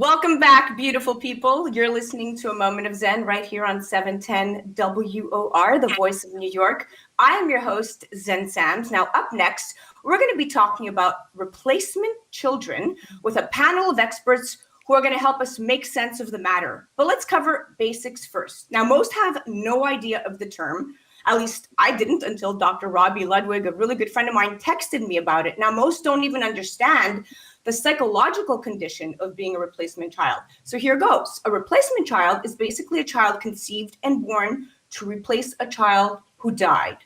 Welcome back, beautiful people. You're listening to A Moment of Zen right here on 710 WOR, the voice of New York. I am your host, Xen Sams. Now, up next, we're going to be talking about replacement children with a panel of experts who are going to help us make sense of the matter. But let's cover basics first. Now, most have no idea of the term. At least I didn't until Dr. Robbie Ludwig, a really good friend of mine, texted me about it. Now, most don't even understand the psychological condition of being a replacement child. So here goes. A replacement child is basically a child conceived and born to replace a child who died.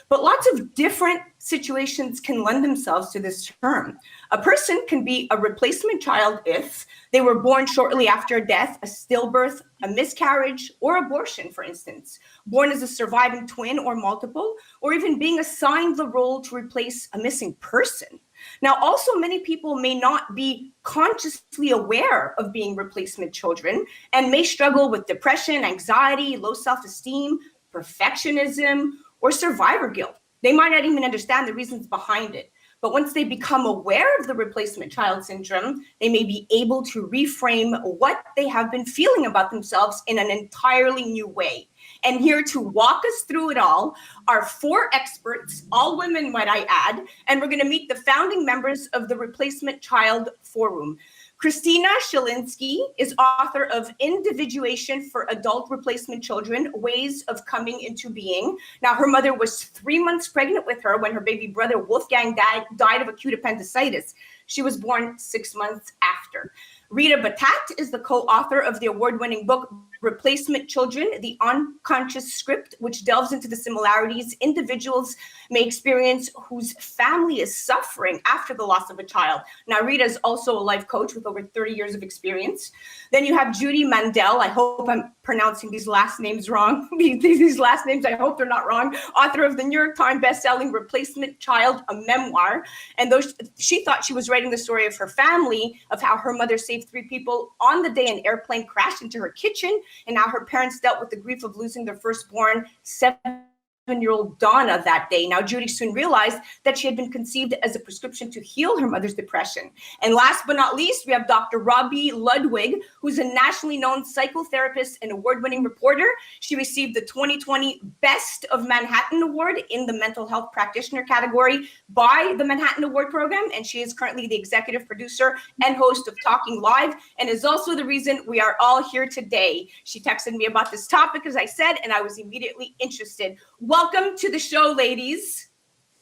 But lots of different situations can lend themselves to this term. A person can be a replacement child if they were born shortly after a death, a stillbirth, a miscarriage, or abortion, for instance, born as a surviving twin or multiple, or even being assigned the role to replace a missing person. Now, also, many people may not be consciously aware of being replacement children and may struggle with depression, anxiety, low self-esteem, perfectionism, or survivor guilt. They might not even understand the reasons behind it. But once they become aware of the replacement child syndrome, they may be able to reframe what they have been feeling about themselves in an entirely new way. And here to walk us through it all are four experts, all women, might I add, and we're going to meet the founding members of the Replacement Child Forum. Christina Shilinsky is author of Individuation for Adult Replacement Children, Ways of Coming into Being. Now, her mother was 3 months pregnant with her when her baby brother Wolfgang died of acute appendicitis. She was born 6 months after. Rita Batat is the co-author of the award-winning book, Replacement Children, The Unconscious Script, which delves into the similarities individuals may experience whose family is suffering after the loss of a child. Now, Rita is also a life coach with over 30 years of experience. Then you have Judy Mandel. I hope I'm pronouncing these last names wrong. These last names, I hope they're not wrong. Author of the New York Times bestselling Replacement Child, a memoir. And though she thought she was writing the story of her family, of how her mother saved 3 people on the day an airplane crashed into her kitchen, and how her parents dealt with the grief of losing their firstborn 7-year-old Donna that day. Now, Judy soon realized that she had been conceived as a prescription to heal her mother's depression. And last but not least, we have Dr. Robbie Ludwig, who's a nationally known psychotherapist and award-winning reporter. She received the 2020 Best of Manhattan Award in the mental health practitioner category by the Manhattan Award Program. And she is currently the executive producer and host of Talking Live, and is also the reason we are all here today. She texted me about this topic, as I said, and I was immediately interested. Welcome to the show, ladies.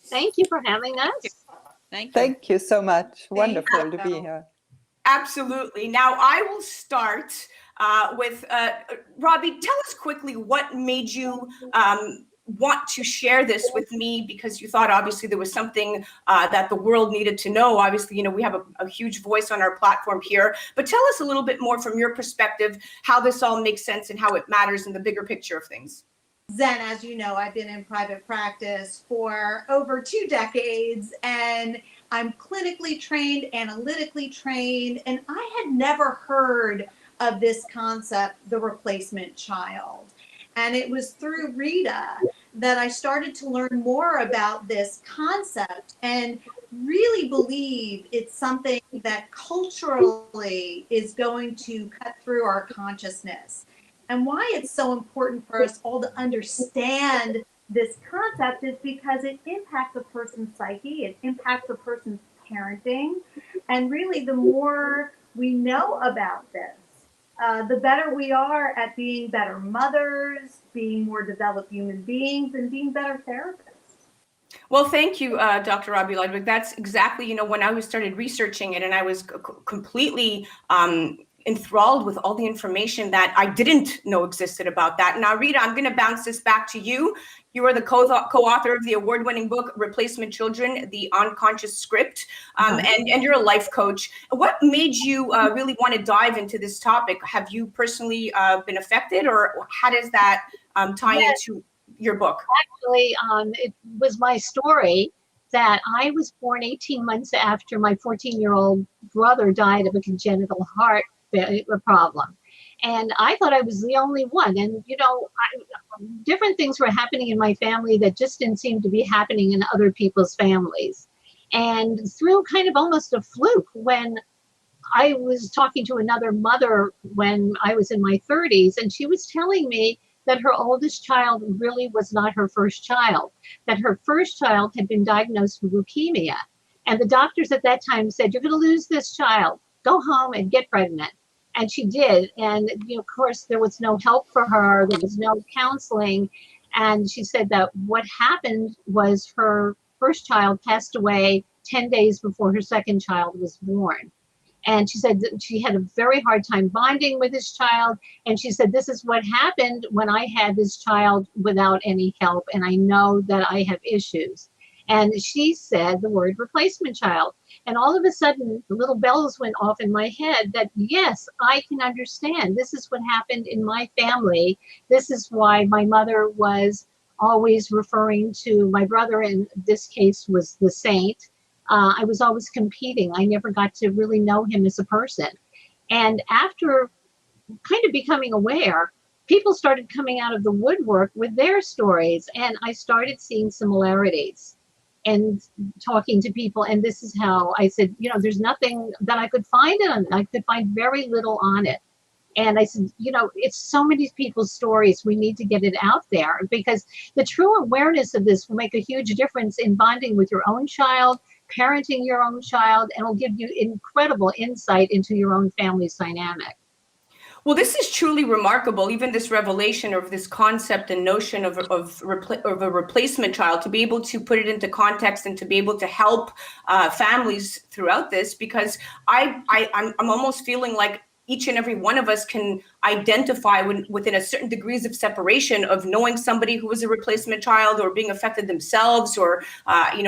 Thank you for having us. Thank you so much. Wonderful to be here. Absolutely. Now, I will start with Robbie. Tell us quickly what made you want to share this with me, because you thought obviously there was something that the world needed to know. Obviously, you know, we have a huge voice on our platform here, but tell us a little bit more from your perspective, how this all makes sense and how it matters in the bigger picture of things. Xen, as you know, I've been in private practice for over 2 decades, and I'm clinically trained, analytically trained, and I had never heard of this concept, the replacement child. And it was through Rita that I started to learn more about this concept and really believe it's something that culturally is going to cut through our consciousness. And why it's so important for us all to understand this concept is because it impacts a person's psyche, it impacts a person's parenting, and really the more we know about this, the better we are at being better mothers, being more developed human beings, and being better therapists. Well, thank you, Dr. Robbie Ludwig. That's exactly, you know, when I started researching it, and I was completely enthralled with all the information that I didn't know existed about that. Now, Rita, I'm going to bounce this back to you. You are the co-author of the award-winning book, Replacement Children, The Unconscious Script, and you're a life coach. What made you really want to dive into this topic? Have you personally been affected, or how does that tie into your book? Actually, it was my story that I was born 18 months after my 14-year-old brother died of a congenital heart problem. And I thought I was the only one. And, you know, different things were happening in my family that just didn't seem to be happening in other people's families. And through kind of almost a fluke, when I was talking to another mother when I was in my 30s, and she was telling me that her oldest child really was not her first child, that her first child had been diagnosed with leukemia. And the doctors at that time said, "You're going to lose this child. Go home and get pregnant." And she did. And, of course, there was no help for her. There was no counseling. And she said that what happened was her first child passed away 10 days before her second child was born. And she said that she had a very hard time bonding with this child. And she said, "This is what happened when I had this child without any help. And I know that I have issues." And she said the word replacement child. And all of a sudden, the little bells went off in my head that, yes, I can understand. This is what happened in my family. This is why my mother was always referring to my brother, in this case was the saint. I was always competing. I never got to really know him as a person. And after kind of becoming aware, people started coming out of the woodwork with their stories. And I started seeing similarities and talking to people. And this is how I said, there's nothing that I could find on it. I could find very little on it. And I said, it's so many people's stories. We need to get it out there, because the true awareness of this will make a huge difference in bonding with your own child, parenting your own child, and will give you incredible insight into your own family's dynamic. Well, this is truly remarkable, even this revelation of this concept and notion of a replacement child, to be able to put it into context and to be able to help families throughout this, because I'm almost feeling like each and every one of us can identify within a certain degrees of separation of knowing somebody who was a replacement child or being affected themselves, or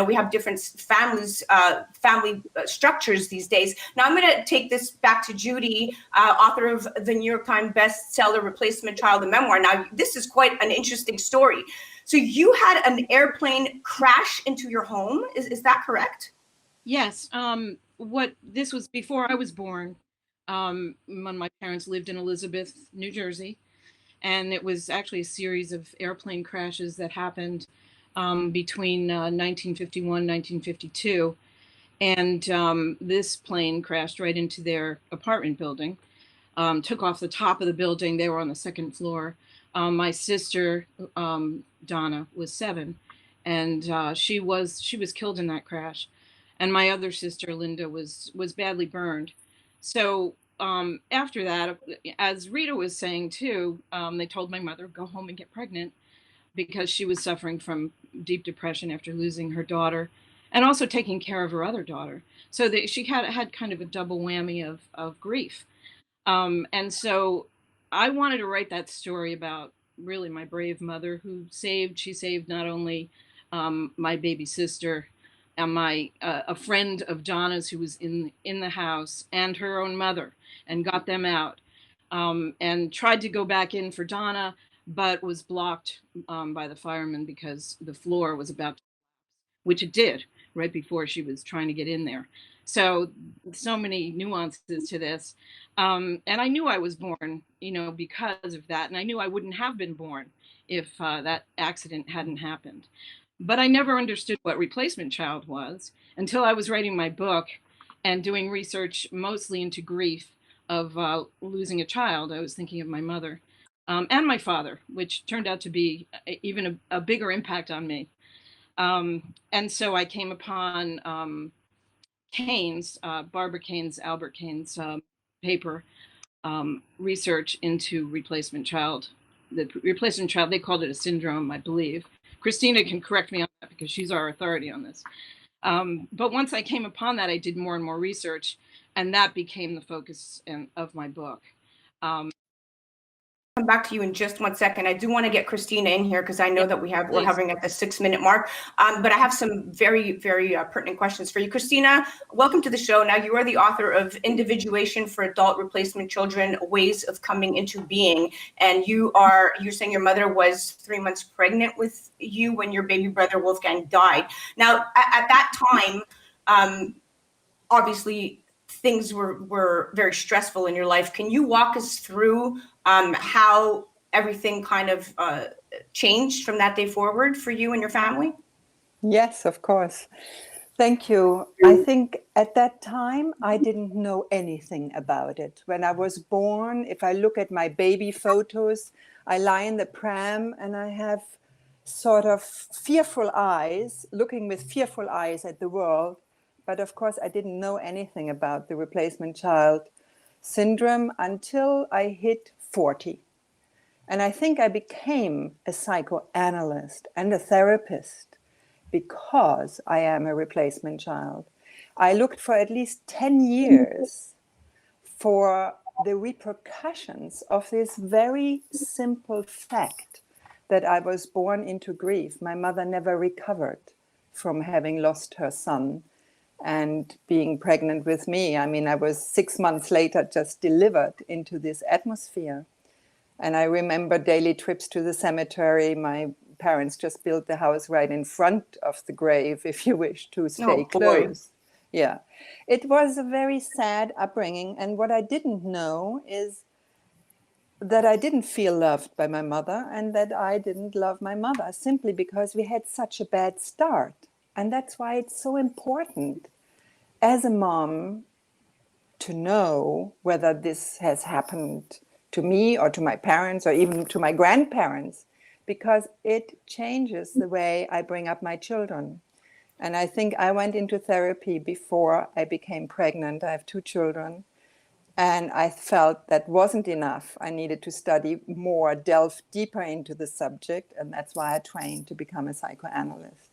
we have different family structures these days. Now I'm going to take this back to Judy, author of the New York Times bestseller Replacement Child, the memoir. Now this is quite an interesting story. So you had an airplane crash into your home, is that correct? Yes. This was before I was born. When my parents lived in Elizabeth, New Jersey, and it was actually a series of airplane crashes that happened between 1951 1952, and this plane crashed right into their apartment building, took off the top of the building. They were on the second floor. My sister Donna was 7, and she was killed in that crash, and my other sister Linda was badly burned. So after that, as Rita was saying too, they told my mother, "Go home and get pregnant," because she was suffering from deep depression after losing her daughter and also taking care of her other daughter. So she had kind of a double whammy of grief. And so I wanted to write that story about really my brave mother she saved not only my baby sister and a friend of Donna's who was in the house, and her own mother, and got them out, and tried to go back in for Donna, but was blocked by the firemen because the floor was about to, which it did right before she was trying to get in there. So many nuances to this. And I knew I was born, because of that. And I knew I wouldn't have been born if that accident hadn't happened. But I never understood what replacement child was until I was writing my book and doing research mostly into grief of losing a child. I was thinking of my mother and my father, which turned out to be even a bigger impact on me. And so I came upon Barbara Kane's, Albert Kane's paper, research into replacement child. The replacement child, they called it a syndrome, I believe. Christina can correct me on that because she's our authority on this. But once I came upon that, I did more and more research, and that became the focus of my book. Come back to you in just 1 second. I do want to get Christina in here because I know that we're hovering at the 6-minute mark. But I have some very, very pertinent questions for you. Christina, welcome to the show. Now, you are the author of Individuation for Adult Replacement Children: Ways of Coming into Being. And you're saying your mother was 3 months pregnant with you when your baby brother Wolfgang died. Now, at that time, obviously, things were very stressful in your life. Can you walk us through how everything kind of changed from that day forward for you and your family? Yes, of course. Thank you. I think at that time, I didn't know anything about it. When I was born, if I look at my baby photos, I lie in the pram and I have sort of fearful eyes, looking with fearful eyes at the world. But of course, I didn't know anything about the replacement child syndrome until I hit 40. And I think I became a psychoanalyst and a therapist because I am a replacement child. I looked for at least 10 years for the repercussions of this very simple fact that I was born into grief. My mother never recovered from having lost her son and being pregnant with me. I mean, I was 6 months later just delivered into this atmosphere. And I remember daily trips to the cemetery. My parents just built the house right in front of the grave, if you wish to stay close. Yeah, it was a very sad upbringing. And what I didn't know is that I didn't feel loved by my mother and that I didn't love my mother simply because we had such a bad start. And that's why it's so important as a mom to know whether this has happened to me or to my parents or even to my grandparents, because it changes the way I bring up my children. And I think I went into therapy before I became pregnant. I have 2 children. And I felt that wasn't enough. I needed to study more, delve deeper into the subject. And that's why I trained to become a psychoanalyst.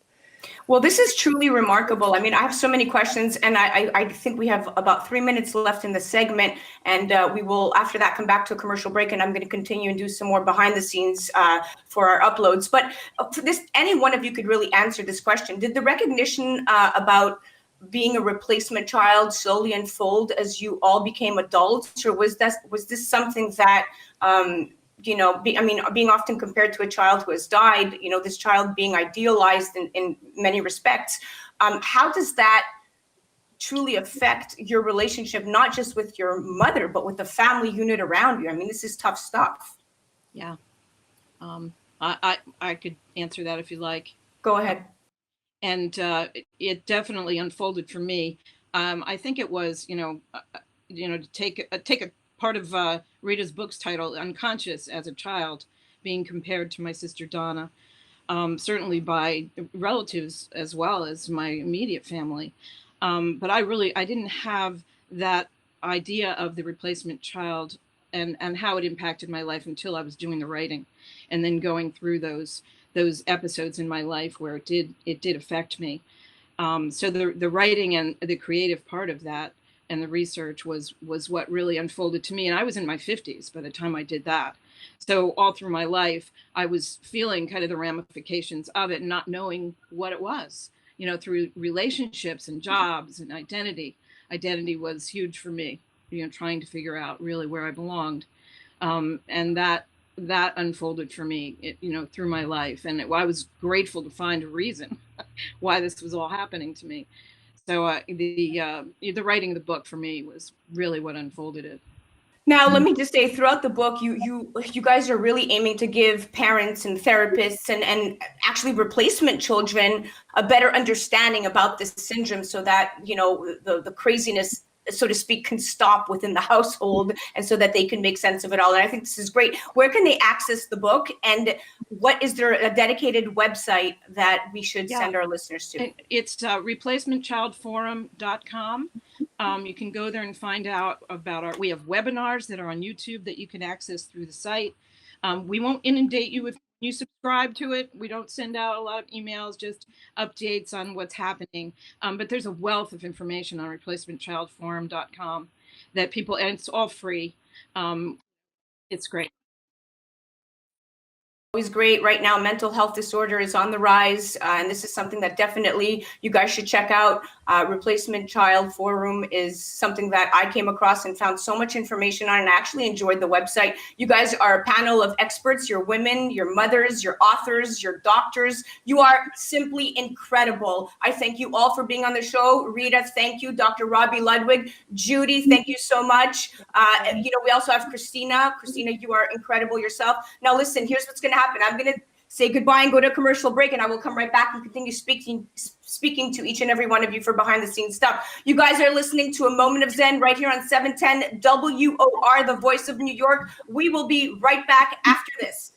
Well, this is truly remarkable. I mean, I have so many questions, and I think we have about 3 minutes left in the segment, and we will, after that, come back to a commercial break, and I'm going to continue and do some more behind the scenes for our uploads. But for this, any one of you could really answer this question. Did the recognition about being a replacement child slowly unfold as you all became adults, or was this something that being often compared to a child who has died, this child being idealized in many respects. How does that truly affect your relationship, not just with your mother, but with the family unit around you? I mean, this is tough stuff. Yeah. I could answer that if you like. Go ahead. And it definitely unfolded for me. I think it was, to take a part of Rita's book's title, Unconscious as a Child, being compared to my sister Donna, certainly by relatives as well as my immediate family. But I didn't have that idea of the replacement child and how it impacted my life until I was doing the writing and then going through those episodes in my life where it did affect me. So the writing and the creative part of that and the research was what really unfolded to me. And I was in my 50s by the time I did that. So all through my life, I was feeling kind of the ramifications of it, not knowing what it was, through relationships and jobs and identity. Identity was huge for me, trying to figure out really where I belonged. And that unfolded for me, through my life. And I was grateful to find a reason why this was all happening to me. So the writing of the book for me was really what unfolded it. Now, let me just say, throughout the book, you guys are really aiming to give parents and therapists and actually replacement children a better understanding about this syndrome, so that the craziness, so to speak, can stop within the household, and so that they can make sense of it all. And I think this is great. Where can they access the book, and is there a dedicated website that we should send our listeners to? It's replacementchildforum.com. You can go there and find out about we have webinars that are on YouTube that you can access through the site. We won't inundate you if you subscribe to it. We don't send out a lot of emails, just updates on what's happening. But there's a wealth of information on replacementchildforum.com that people, and it's all free. It's great. Always great. Right now, mental health disorder is on the rise, and this is something that definitely you guys should check out. Replacement Child Forum is something that I came across and found so much information on, and I actually enjoyed the website. You guys are a panel of experts. You're women, your mothers, your authors, your doctors. You are simply incredible. I thank you all for being on the show. Rita, thank you. Dr. Robbie Ludwig. Judy, thank you so much. We also have Christina. Christina, you are incredible yourself. Now, listen, here's what's going to happen. I'm going to say goodbye and go to a commercial break, and I will come right back and continue speaking to each and every one of you for behind the scenes stuff. You guys are listening to A Moment of Zen right here on 710 WOR, the voice of New York. We will be right back after this.